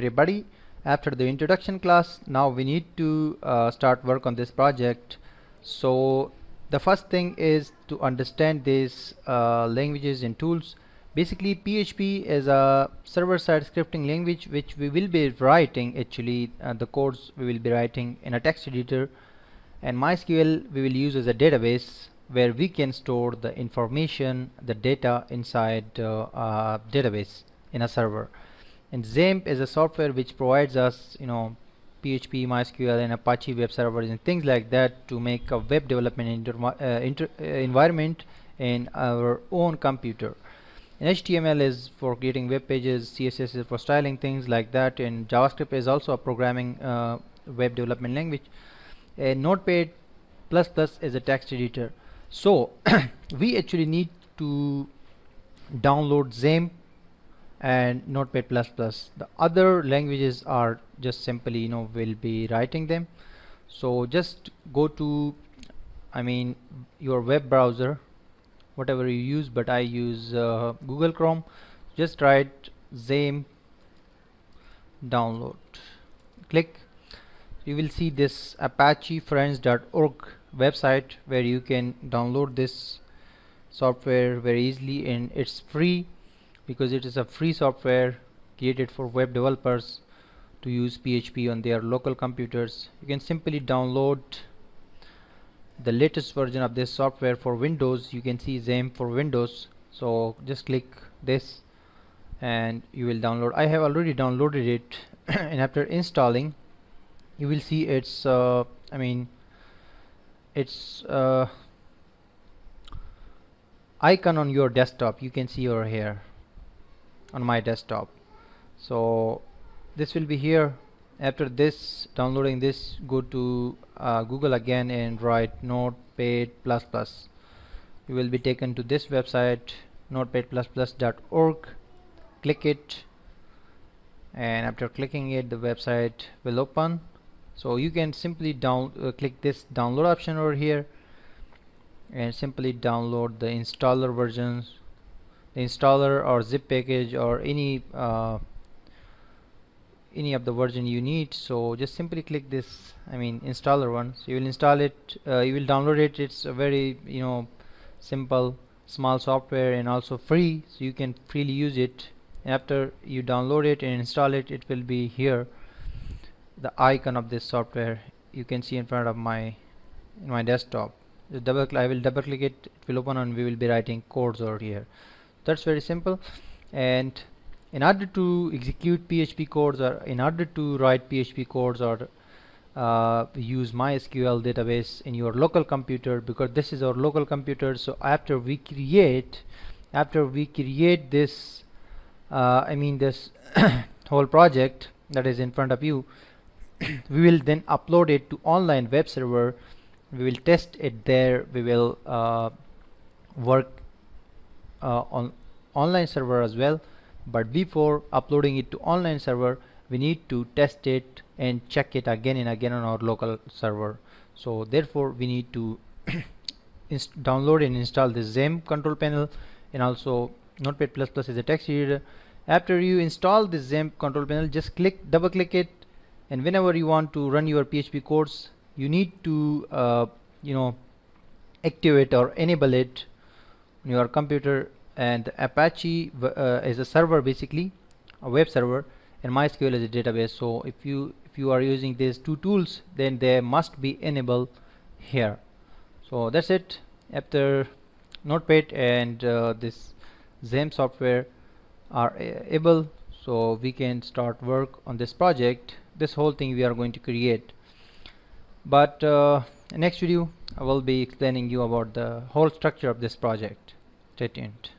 everybody. After the introduction class, now we need to start work on this project. So the first thing is to understand these languages and tools. Basically, PHP is a server-side scripting language which we will be writing, actually the codes we will be writing in a text editor, and MySQL we will use as a database where we can store the information, the data inside a database in a server. And XAMPP is a software which provides us, PHP, MySQL, and Apache web servers and things like that to make a web development environment in our own computer. And HTML is for creating web pages, CSS is for styling things like that, and JavaScript is also a programming web development language. And Notepad++ is a text editor. So we actually need to download XAMPP and Notepad++. The other languages are just simply, we'll be writing them. So just go to, your web browser, whatever you use, but I use Google Chrome. Just write XAMPP download. Click. You will see this apachefriends.org website where you can download this software very easily, and it's free because it is a free software created for web developers to use PHP on their local computers. You can simply download the latest version of this software for Windows. You can see XAMPP for Windows, so just click this and you will download. I have already downloaded it and after installing you will see its icon on your desktop. You can see over here on my desktop. So this will be here. After this, downloading this, go to Google again and write Notepad++. You will be taken to this website, notepad++.org. Click it, and after clicking it, the website will open. So you can simply click this download option over here and simply download the installer versions, the installer or zip package or any of the version you need. So just simply click this installer one. So you will install it, you will download it. It's a very simple small software and also free, so you can freely use it. After you download it and install it, it will be here, the icon of this software you can see in front of my desktop. I will double click it, it will open and we will be writing codes over here. That's very simple. And in order to execute PHP codes, or in order to write PHP codes, or use MySQL database in your local computer, because this is our local computer, so after we create this this whole project that is in front of you, we will then upload it to online web server. We will test it there. We will work on online server as well, but before uploading it to online server, we need to test it and check it again and again on our local server. So therefore we need to download and install the XAMPP control panel, and also Notepad++ is a text editor. After you install the XAMPP control panel, just double click it, and whenever you want to run your PHP codes, you need to activate or enable it on your computer. And Apache is a server, basically a web server, and MySQL is a database. So if you are using these two tools, then they must be enabled here. So that's it. After Notepad and this XAMPP software are able, so we can start work on this project. This whole thing we are going to create, but next video I will be explaining you about the whole structure of this project. Stay tuned.